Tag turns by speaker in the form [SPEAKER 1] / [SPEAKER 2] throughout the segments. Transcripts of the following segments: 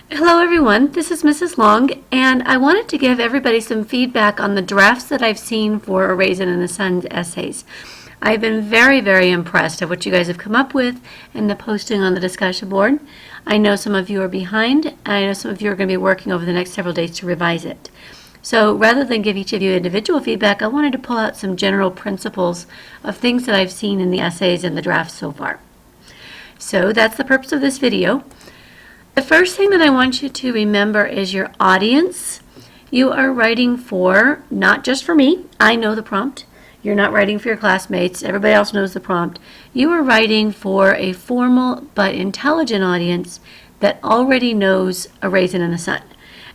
[SPEAKER 1] Hello everyone, this is Mrs. Long, and I wanted to give everybody some feedback on the drafts that I've seen for A Raisin in the Sun essays. I've been very impressed at what you guys have come up with and the posting on the discussion board. I know some of you are behind, and I know some of you are going to be working over the next several days to revise it. So rather than give each of you individual feedback, I wanted to pull out some general principles of things that I've seen in the essays and the drafts so far. So that's the purpose of this video. The first thing that I want you to remember is your audience. You are writing for, not just for me, I know the prompt. You're not writing for your classmates, everybody else knows the prompt. You are writing for a formal but intelligent audience that already knows A Raisin in the Sun.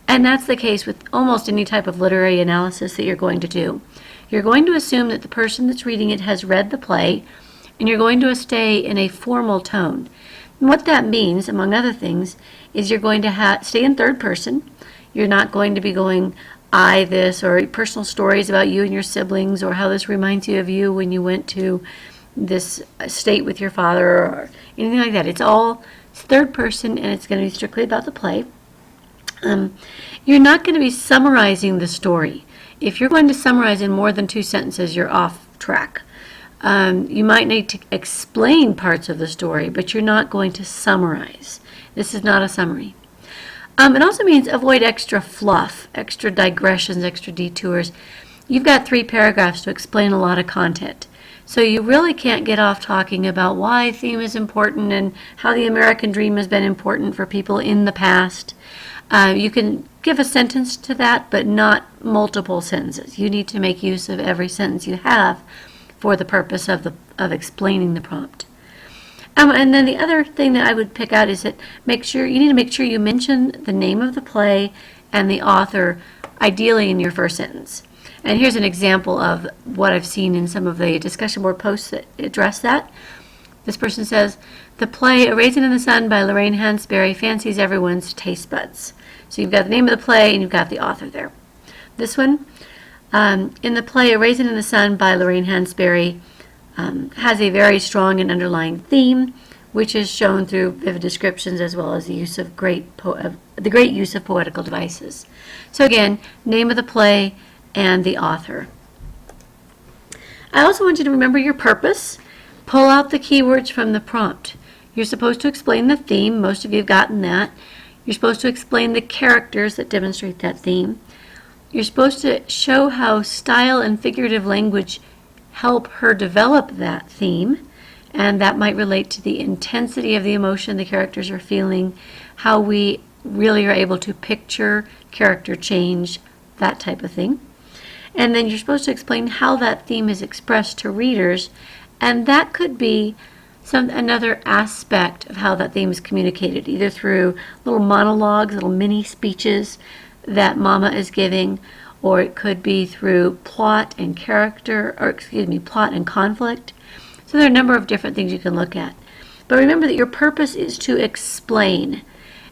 [SPEAKER 1] And that's the case with almost any type of literary analysis that you're going to do. You're going to assume that the person that's reading it has read the play, and you're going to stay in a formal tone. And what that means, among other things, is you're going to stay in third person. You're not going to be going, I, this, or personal stories about you and your siblings, or how this reminds you of you when you went to this state with your father, or anything like that. It's third person, and it's going to be strictly about the play. You're not going to be summarizing the story. If you're going to summarize in more than 2 sentences, you're off track. You might need to explain parts of the story, but you're not going to summarize. This is not a summary. It also means avoid extra fluff, extra digressions, extra detours. You've got 3 paragraphs to explain a lot of content. So you really can't get off talking about why theme is important and how the American dream has been important for people in the past. You can give a sentence to that, but not multiple sentences. You need to make use of every sentence you have for the purpose of explaining the prompt. And then the other thing that I would pick out is that you need to make sure you mention the name of the play and the author, ideally in your first sentence. And here's an example of what I've seen in some of the discussion board posts that address that. This person says, the play A Raisin in the Sun by Lorraine Hansberry fancies everyone's taste buds. So you've got the name of the play and you've got the author there. This one, in the play A Raisin in the Sun by Lorraine Hansberry, has a very strong and underlying theme, which is shown through vivid descriptions as well as the use of the great use of poetical devices. So again, name of the play and the author. I also want you to remember your purpose. Pull out the keywords from the prompt. You're supposed to explain the theme. Most of you have gotten that. You're supposed to explain the characters that demonstrate that theme. You're supposed to show how style and figurative language help her develop that theme, and that might relate to the intensity of the emotion the characters are feeling, how we really are able to picture character change, that type of thing. And then you're supposed to explain how that theme is expressed to readers, and that could be another aspect of how that theme is communicated, either through little monologues, little mini speeches that Mama is giving, or it could be through plot and plot and conflict. So there are a number of different things you can look at. But remember that your purpose is to explain.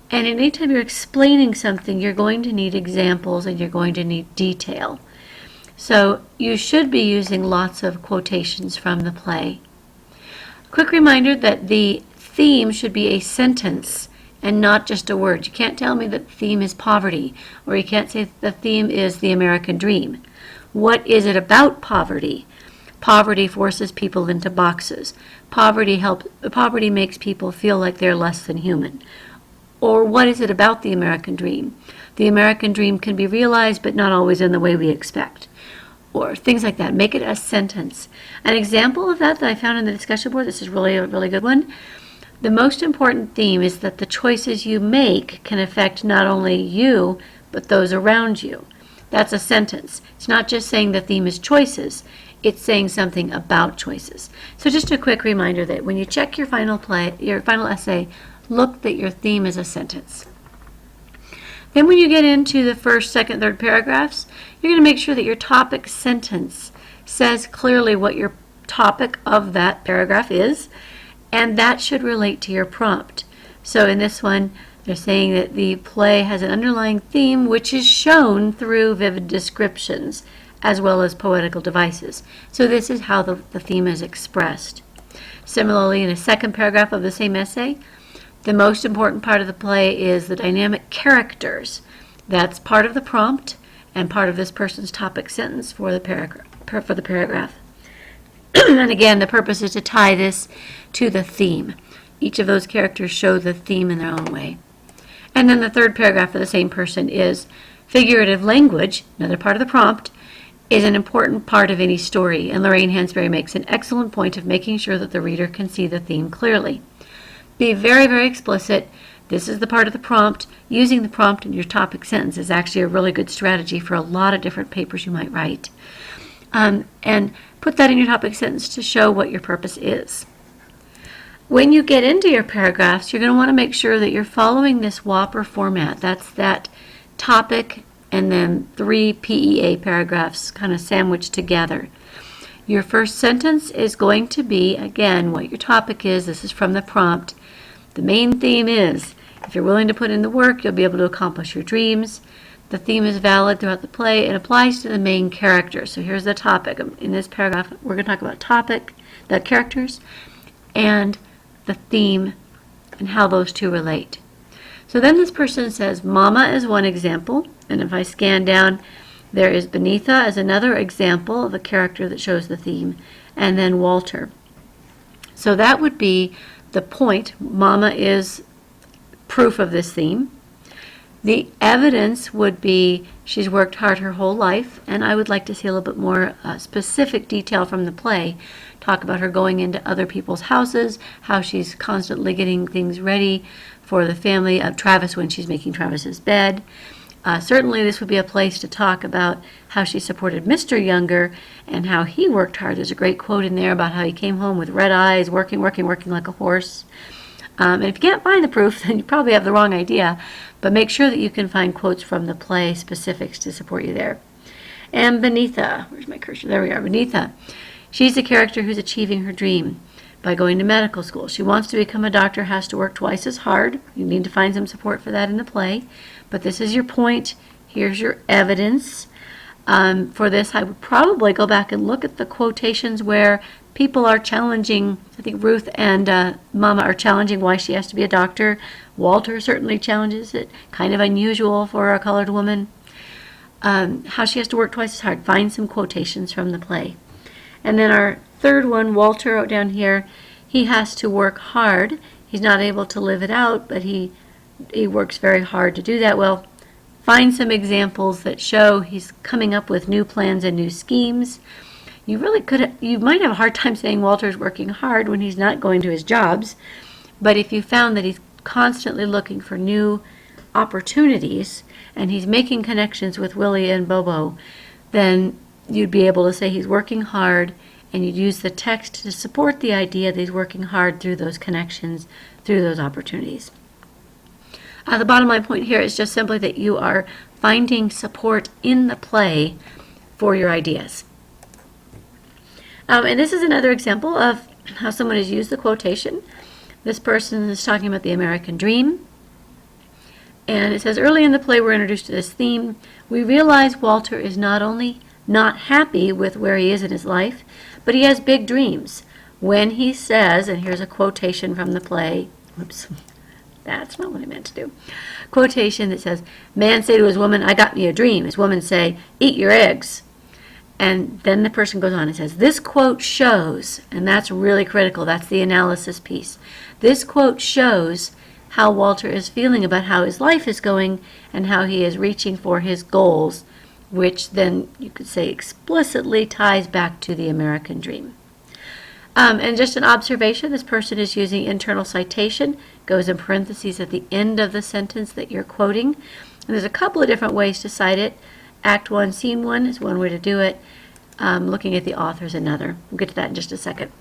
[SPEAKER 1] And anytime you're explaining something, you're going to need examples and you're going to need detail. So you should be using lots of quotations from the play. Quick reminder that the theme should be a sentence and not just a word. You can't tell me that the theme is poverty, or you can't say the theme is the American dream. What is it about poverty? Poverty forces people into boxes. Poverty makes people feel like they're less than human. Or what is it about the American dream? The American dream can be realized, but not always in the way we expect. Or things like that. Make it a sentence. An example of that I found in the discussion board, this is really a really good one. The most important theme is that the choices you make can affect not only you, but those around you. That's a sentence. It's not just saying the theme is choices, it's saying something about choices. So just a quick reminder that when you check your final essay, look that your theme is a sentence. Then when you get into the first, second, third paragraphs, you're going to make sure that your topic sentence says clearly what your topic of that paragraph is, and that should relate to your prompt. So in this one, they're saying that the play has an underlying theme which is shown through vivid descriptions as well as poetical devices. So this is how the theme is expressed. Similarly, in a second paragraph of the same essay, The most important part of the play is the dynamic characters. That's part of the prompt and part of this person's topic sentence for the paragraph. And again, the purpose is to tie this to the theme. Each of those characters show the theme in their own way. And then the third paragraph for the same person is figurative language, another part of the prompt, is an important part of any story. And Lorraine Hansberry makes an excellent point of making sure that the reader can see the theme clearly. Be very, very explicit. This is the part of the prompt. Using the prompt in your topic sentence is actually a really good strategy for a lot of different papers you might write. And put that in your topic sentence to show what your purpose is. When you get into your paragraphs, you're going to want to make sure that you're following this Whopper format. That's that topic and then 3 PEA paragraphs kind of sandwiched together. Your first sentence is going to be, again, what your topic is. This is from the prompt. The main theme is, if you're willing to put in the work, you'll be able to accomplish your dreams. The theme is valid throughout the play. It applies to the main character. So here's the topic. In this paragraph, we're going to talk about topic, the characters, and the theme and how those two relate. So then this person says, Mama is one example. And if I scan down, there is Benitha as another example of a character that shows the theme. And then Walter. So that would be the point. Mama is proof of this theme. The evidence would be she's worked hard her whole life, and I would like to see a little bit more specific detail from the play. Talk about her going into other people's houses, how she's constantly getting things ready for the family of Travis when she's making Travis's bed. Certainly this would be a place to talk about how she supported Mr. Younger and how he worked hard. There's a great quote in there about how he came home with red eyes, working like a horse. And if you can't find the proof, then you probably have the wrong idea. But make sure that you can find quotes from the play specifics to support you there. And Benitha, where's my cursor? There we are, Benitha. She's a character who's achieving her dream by going to medical school. She wants to become a doctor, has to work twice as hard. You need to find some support for that in the play. But this is your point. Here's your evidence. For this, I would probably go back and look at the quotations where people are challenging. I think Ruth and Mama are challenging why she has to be a doctor. Walter certainly challenges it. Kind of unusual for a colored woman. How she has to work twice as hard. Find some quotations from the play. And then our third one, Walter, out down here, he has to work hard. He's not able to live it out, but he works very hard to do that. Well, find some examples that show he's coming up with new plans and new schemes. You might have a hard time saying Walter's working hard when he's not going to his jobs, but if you found that he's constantly looking for new opportunities and he's making connections with Willie and Bobo, then you'd be able to say he's working hard, and you'd use the text to support the idea that he's working hard through those connections, through those opportunities. The bottom line point here is just simply that you are finding support in the play for your ideas. And this is another example of how someone has used the quotation. This person is talking about the American dream. And it says, early in the play we're introduced to this theme. We realize Walter is not only not happy with where he is in his life, but he has big dreams. When he says, and here's a quotation from the play, whoops, that's not what I meant to do. Quotation that says, man say to his woman, I got me a dream. His woman say, eat your eggs. And then the person goes on and says, this quote shows, and that's really critical, that's the analysis piece. This quote shows how Walter is feeling about how his life is going and how he is reaching for his goals, which then you could say explicitly ties back to the American dream. And just an observation, this person is using internal citation, goes in parentheses at the end of the sentence that you're quoting. And there's a couple of different ways to cite it. Act 1, Scene 1 is one way to do it. Looking at the author is another. We'll get to that in just a second.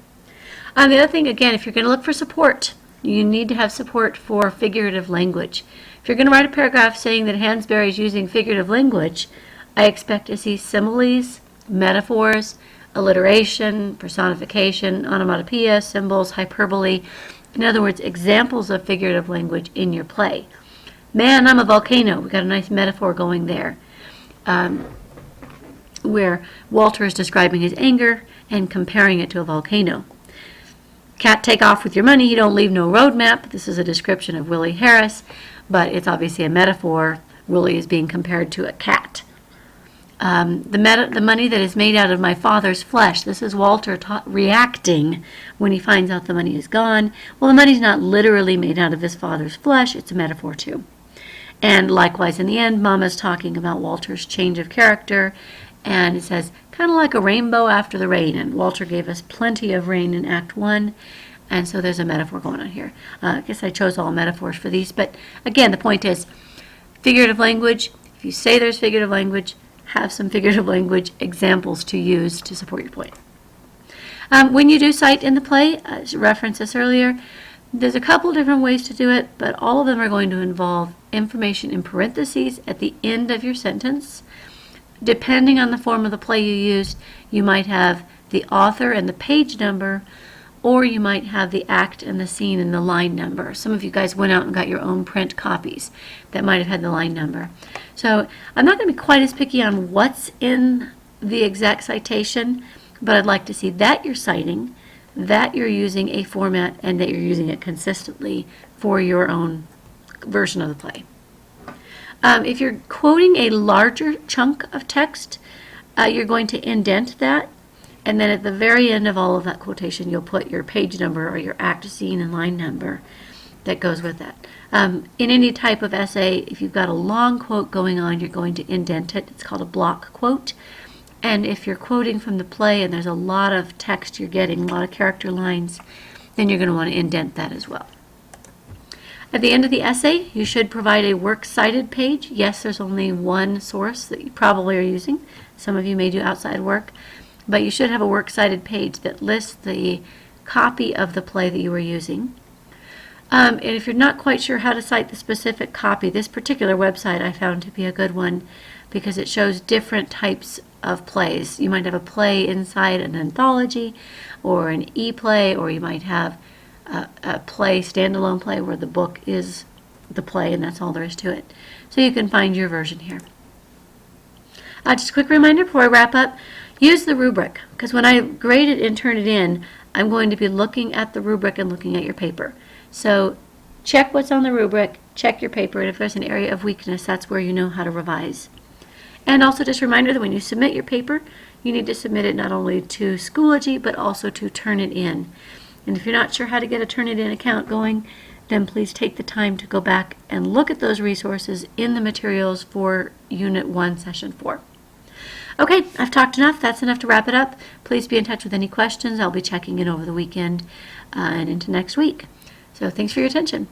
[SPEAKER 1] The other thing, again, if you're going to look for support, you need to have support for figurative language. If you're going to write a paragraph saying that Hansberry is using figurative language, I expect to see similes, metaphors, alliteration, personification, onomatopoeia, symbols, hyperbole. In other words, examples of figurative language in your play. Man, I'm a volcano. We've got a nice metaphor going there. Where Walter is describing his anger and comparing it to a volcano. Cat take off with your money, he don't leave no roadmap. This is a description of Willie Harris, but it's obviously a metaphor. Willie is being compared to a cat. The money that is made out of my father's flesh. This is Walter reacting when he finds out the money is gone. Well, the money's not literally made out of his father's flesh. It's a metaphor too. And likewise, in the end, Mama's talking about Walter's change of character. And it says, kind of like a rainbow after the rain. And Walter gave us plenty of rain in Act 1. And so there's a metaphor going on here. I guess I chose all metaphors for these. But again, the point is, figurative language. If you say there's figurative language, have some figurative language examples to use to support your point. When you do cite in the play, as referenced this earlier, there's a couple different ways to do it, but all of them are going to involve information in parentheses at the end of your sentence. Depending on the form of the play you used, you might have the author and the page number, or you might have the act and the scene and the line number. Some of you guys went out and got your own print copies that might have had the line number. So I'm not going to be quite as picky on what's in the exact citation, but I'd like to see that you're citing, that you're using a format, and that you're using it consistently for your own version of the play. If you're quoting a larger chunk of text, you're going to indent that. And then at the very end of all of that quotation, you'll put your page number or your act, scene, and line number that goes with that. In any type of essay, if you've got a long quote going on, you're going to indent it. It's called a block quote. And if you're quoting from the play and there's a lot of text you're getting, a lot of character lines, then you're going to want to indent that as well. At the end of the essay, you should provide a works cited page. Yes, there's only one source that you probably are using. Some of you may do outside work. But you should have a works cited page that lists the copy of the play that you were using. And if you're not quite sure how to cite the specific copy, this particular website I found to be a good one because it shows different types of plays. You might have a play inside an anthology or an e-play, or you might have a play, standalone play, where the book is the play and that's all there is to it. So you can find your version here. Just a quick reminder before I wrap up. Use the rubric, because when I grade it and turn it in, I'm going to be looking at the rubric and looking at your paper. So check what's on the rubric, check your paper, and if there's an area of weakness, that's where you know how to revise. And also just a reminder that when you submit your paper, you need to submit it not only to Schoology, but also to Turnitin. And if you're not sure how to get a Turnitin account going, then please take the time to go back and look at those resources in the materials for Unit 1, Session 4. Okay, I've talked enough. That's enough to wrap it up. Please be in touch with any questions. I'll be checking in over the weekend and into next week. So thanks for your attention.